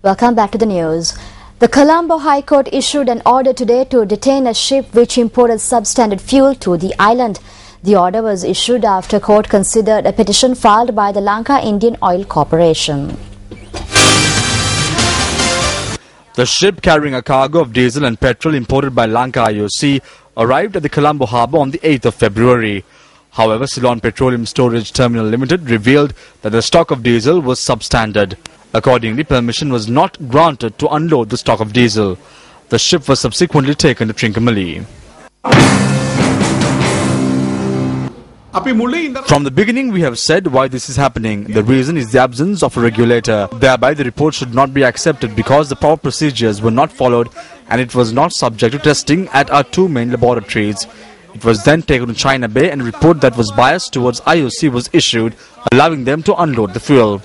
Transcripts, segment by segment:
Welcome back to the news. The Colombo High Court issued an order today to detain a ship which imported substandard fuel to the island. The order was issued after court considered a petition filed by the Lanka Indian Oil Corporation. The ship carrying a cargo of diesel and petrol imported by Lanka IOC arrived at the Colombo harbour on the 8th of February. However, Ceylon Petroleum Storage Terminal Limited revealed that the stock of diesel was substandard. Accordingly, permission was not granted to unload the stock of diesel. The ship was subsequently taken to Trincomalee. From the beginning, we have said why this is happening. The reason is the absence of a regulator. Thereby, the report should not be accepted because the proper procedures were not followed and it was not subject to testing at our two main laboratories. It was then taken to China Bay and a report that was biased towards IOC was issued, allowing them to unload the fuel.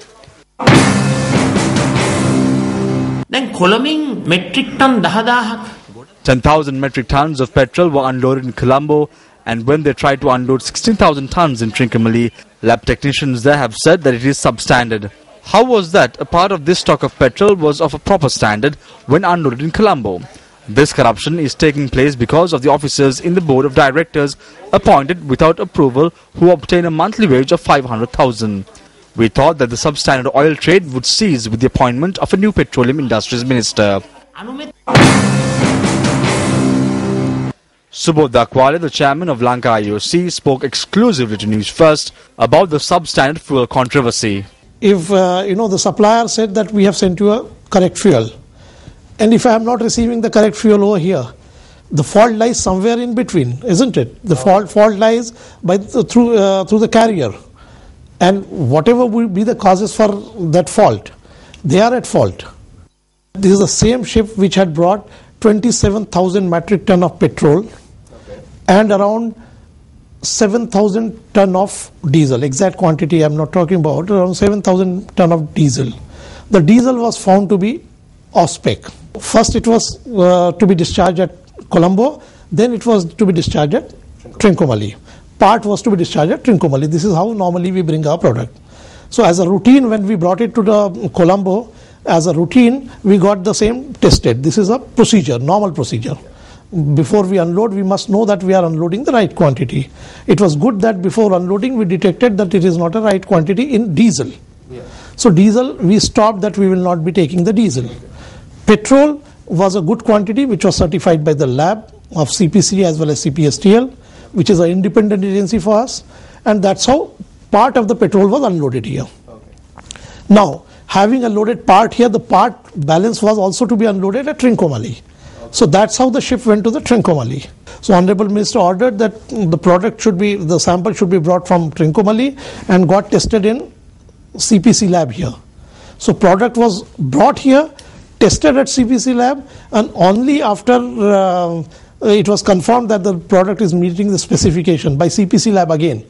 10,000 metric tons of petrol were unloaded in Colombo, and when they tried to unload 16,000 tons in Trincomalee, lab technicians there have said that it is substandard. How was that a part of this stock of petrol was of a proper standard when unloaded in Colombo? This corruption is taking place because of the officers in the board of directors appointed without approval who obtain a monthly wage of 500,000. We thought that the substandard oil trade would cease with the appointment of a new petroleum industries minister. Subodh Dakwale, the chairman of Lanka IOC, spoke exclusively to News First about the substandard fuel controversy. If the supplier said that we have sent you a correct fuel, and if I am not receiving the correct fuel over here, the fault lies somewhere in between, isn't it? The fault lies through the carrier. And whatever will be the causes for that fault, they are at fault. This is the same ship which had brought 27,000 metric ton of petrol and around 7,000 ton of diesel. Exact quantity I am not talking about, around 7,000 ton of diesel. The diesel was found to be off-spec. First it was to be discharged at Colombo, then it was to be discharged at Trincomalee. Part was to be discharged at Trincomalee. This is how normally we bring our product. So as a routine, when we brought it to the Colombo, as a routine, we got the same tested. This is a procedure, normal procedure. Before we unload, we must know that we are unloading the right quantity. It was good that before unloading, we detected that it is not a right quantity in diesel. Yeah. So diesel, we stopped that we will not be taking the diesel. Petrol was a good quantity which was certified by the lab of CPC as well as CPSTL, which is an independent agency for us, and that's how part of the petrol was unloaded here. Okay. Now, having unloaded part here, the part balance was also to be unloaded at Trincomalee. Okay. So that's how the ship went to the Trincomalee. So Honorable Minister ordered that the sample should be brought from Trincomalee and got tested in CPC lab here. So product was brought here, tested at CPC lab, and only after it was confirmed that the product is meeting the specification by CPC lab again.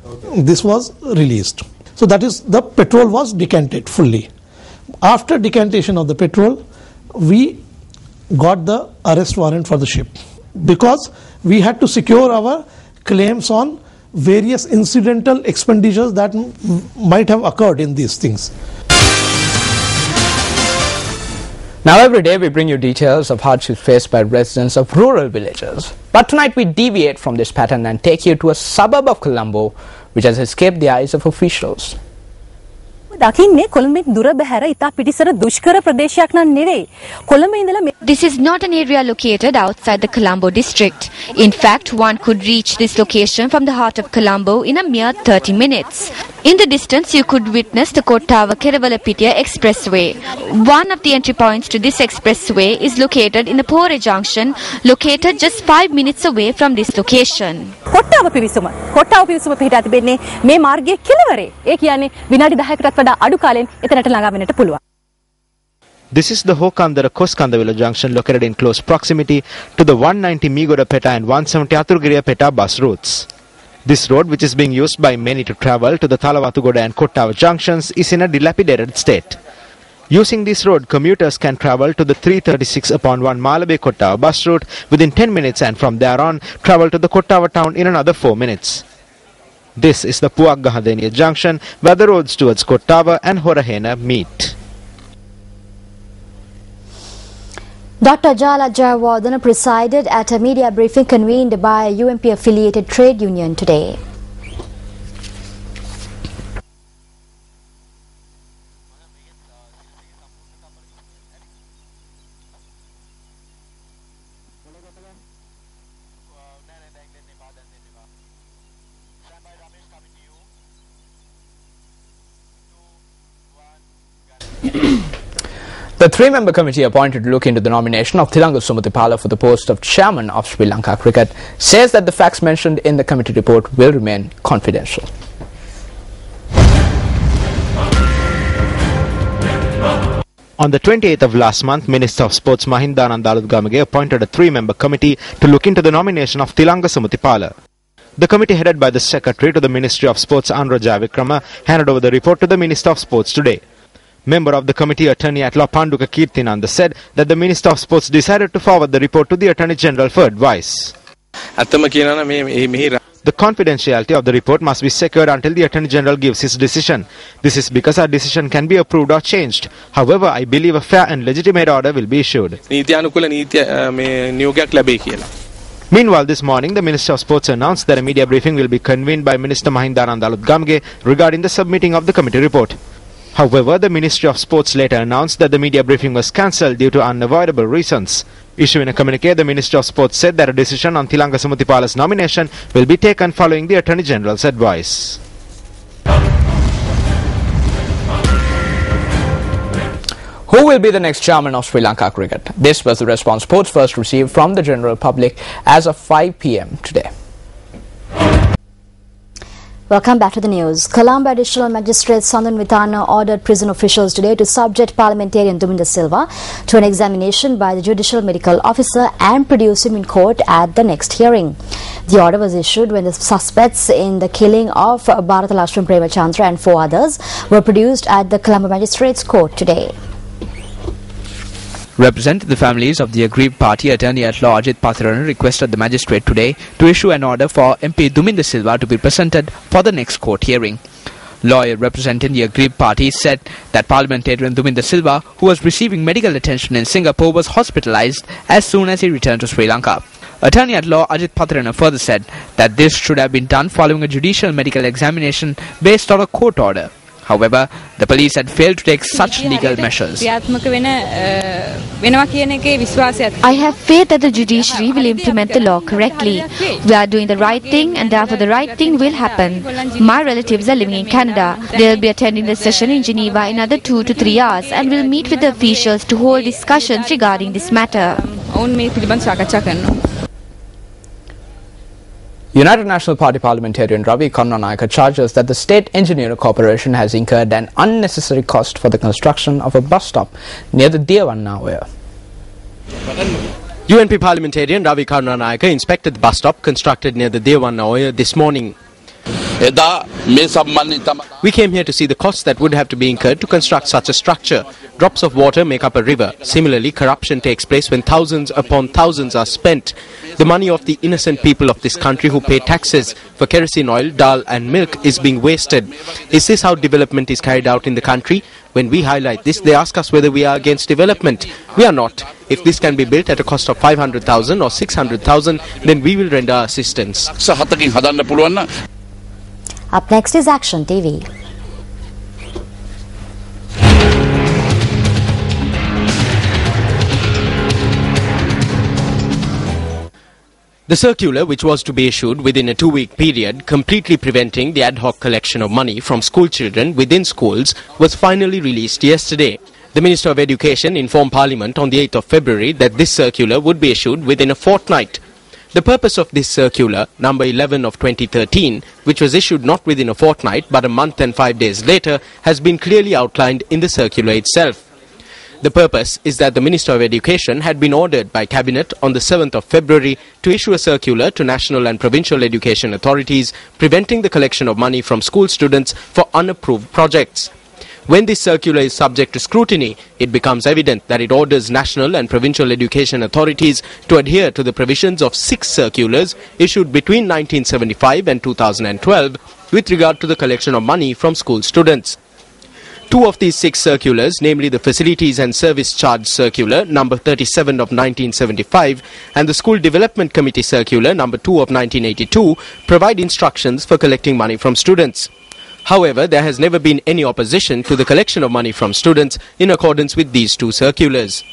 Okay. This was released. So that is, the petrol was decanted fully. After decantation of the petrol, we got the arrest warrant for the ship because we had to secure our claims on various incidental expenditures that might have occurred in these things. Now every day we bring you details of hardships faced by residents of rural villages. But tonight we deviate from this pattern and take you to a suburb of Colombo which has escaped the eyes of officials. This is not an area located outside the Colombo district. In fact, one could reach this location from the heart of Colombo in a mere 30 minutes. In the distance, you could witness the Kottawa-Kerawalapitia Expressway. One of the entry points to this expressway is located in the Pore Junction, located just 5 minutes away from this location. Kottawa Pivisuma පිහිටා තිබෙන්නේ මේ මාර්ගයේ කෙළවරේ. ඒ කියන්නේ විනාඩි 10කටත් වඩා අඩු කාලෙන් එතනට ළඟා වෙන්නට පුළුවන්. This is the Hokandara Koskandavila junction located in close proximity to the 190 Migoda Peta and 170 Aturgiriya Peta bus routes. This road, which is being used by many to travel to the Thalawathugoda and Kottawa junctions, is in a dilapidated state. Using this road, commuters can travel to the 336/1 Malabe Kottawa bus route within 10 minutes and from there on travel to the Kottawa town in another 4 minutes. This is the Puaggahadeniya junction where the roads towards Kottawa and Horahena meet. Dr. Jala Jayawardena presided at a media briefing convened by a UMP-affiliated trade union today. The three-member committee appointed to look into the nomination of Thilanga Sumathipala for the post of chairman of Sri Lanka Cricket says that the facts mentioned in the committee report will remain confidential. On the 28th of last month, Minister of Sports Mahindananda Aluthgamage appointed a three-member committee to look into the nomination of Thilanga Sumathipala. The committee, headed by the Secretary to the Ministry of Sports Anura Jayavikrama, handed over the report to the Minister of Sports today. Member of the committee, Attorney at Law Panduka Kirthinanda, said that the Minister of Sports decided to forward the report to the Attorney General for advice. The confidentiality of the report must be secured until the Attorney General gives his decision. This is because our decision can be approved or changed. However, I believe a fair and legitimate order will be issued. Meanwhile, this morning, the Minister of Sports announced that a media briefing will be convened by Minister Mahindananda Aluthgamage regarding the submitting of the committee report. However, the Ministry of Sports later announced that the media briefing was cancelled due to unavoidable reasons. Issuing a communique, the Ministry of Sports said that a decision on Thilanga Sumathipala's nomination will be taken following the Attorney General's advice. Who will be the next chairman of Sri Lanka Cricket? This was the response Sports First received from the general public as of 5 p.m. today. Welcome back to the news. Colombo Additional Magistrate Sandhan Vitana ordered prison officials today to subject parliamentarian Duminda Silva to an examination by the Judicial Medical Officer and produce him in court at the next hearing. The order was issued when the suspects in the killing of Bharathalakshmi Premachandra and 4 others were produced at the Colombo Magistrates Court today. Representing the families of the aggrieved party, Attorney at Law Ajit Patharana requested the magistrate today to issue an order for MP Duminda Silva to be presented for the next court hearing. Lawyer representing the aggrieved party said that parliamentarian Duminda Silva, who was receiving medical attention in Singapore, was hospitalized as soon as he returned to Sri Lanka. Attorney at Law Ajit Patharana further said that this should have been done following a judicial medical examination based on a court order. However, the police had failed to take such legal measures. I have faith that the judiciary will implement the law correctly. We are doing the right thing and therefore the right thing will happen. My relatives are living in Canada. They will be attending the session in Geneva in another 2 to 3 hours and will meet with the officials to hold discussions regarding this matter. United National Party parliamentarian Ravi Karunanayake charges that the State Engineering Corporation has incurred an unnecessary cost for the construction of a bus stop near the Devanna area. UNP parliamentarian Ravi Karunanayake inspected the bus stop constructed near the Devanna area this morning. We came here to see the costs that would have to be incurred to construct such a structure. Drops of water make up a river. Similarly, corruption takes place when thousands upon thousands are spent. The money of the innocent people of this country who pay taxes for kerosene oil, dal and milk is being wasted. Is this how development is carried out in the country? When we highlight this, they ask us whether we are against development. We are not. If this can be built at a cost of 500,000 or 600,000, then we will render assistance. Up next is Action TV. The circular, which was to be issued within a 2-week period, completely preventing the ad hoc collection of money from school children within schools, was finally released yesterday. The Minister of Education informed Parliament on the 8th of February that this circular would be issued within a fortnight. The purpose of this circular, number 11 of 2013, which was issued not within a fortnight but a month and 5 days later, has been clearly outlined in the circular itself. The purpose is that the Minister of Education had been ordered by Cabinet on the 7th of February to issue a circular to national and provincial education authorities preventing the collection of money from school students for unapproved projects. When this circular is subject to scrutiny, it becomes evident that it orders national and provincial education authorities to adhere to the provisions of 6 circulars issued between 1975 and 2012 with regard to the collection of money from school students. Two of these 6 circulars, namely the Facilities and Service Charge Circular number 37 of 1975 and the School Development Committee Circular number 2 of 1982, provide instructions for collecting money from students. However, there has never been any opposition to the collection of money from students in accordance with these 2 circulars.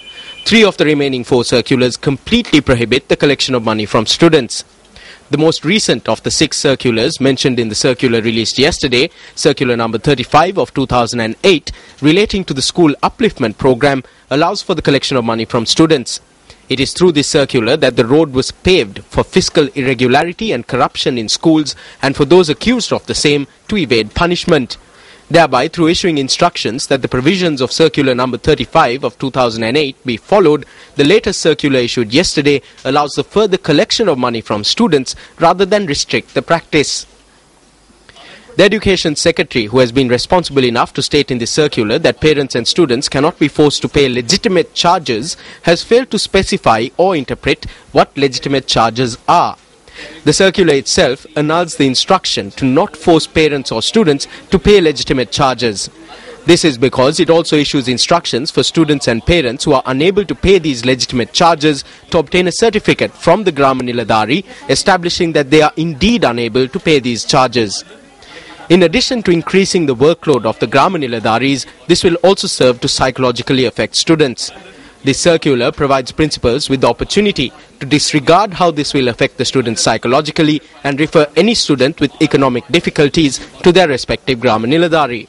3 of the remaining 4 circulars completely prohibit the collection of money from students. The most recent of the 6 circulars mentioned in the circular released yesterday, circular number 35 of 2008, relating to the school upliftment program, allows for the collection of money from students. It is through this circular that the road was paved for fiscal irregularity and corruption in schools and for those accused of the same to evade punishment. Thereby, through issuing instructions that the provisions of circular number 35 of 2008 be followed, the latest circular issued yesterday allows the further collection of money from students rather than restrict the practice. The Education Secretary, who has been responsible enough to state in this circular that parents and students cannot be forced to pay legitimate charges, has failed to specify or interpret what legitimate charges are. The circular itself annuls the instruction to not force parents or students to pay legitimate charges. This is because it also issues instructions for students and parents who are unable to pay these legitimate charges to obtain a certificate from the Grama Niladhari establishing that they are indeed unable to pay these charges. In addition to increasing the workload of the Grama Niladharis, this will also serve to psychologically affect students. This circular provides principals with the opportunity to disregard how this will affect the students psychologically and refer any student with economic difficulties to their respective Grama Niladhari.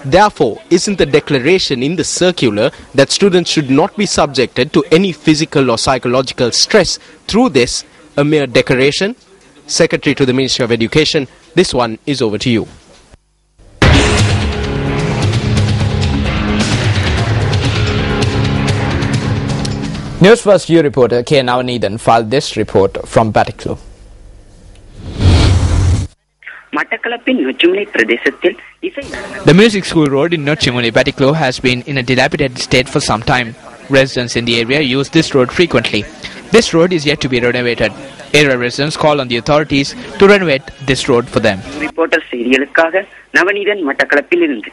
Therefore, isn't the declaration in the circular that students should not be subjected to any physical or psychological stress through this a mere decoration? Secretary to the Ministry of Education, this one is over to you. News First U reporter K. Navaneethan filed this report from P-2. The music school road in Nochimuli, P-2 has been in a dilapidated state for some time. Residents in the area use this road frequently. This road is yet to be renovated. Area residents call on the authorities to renovate this road for them. Reporter serial Navaneethan Mattakalapil.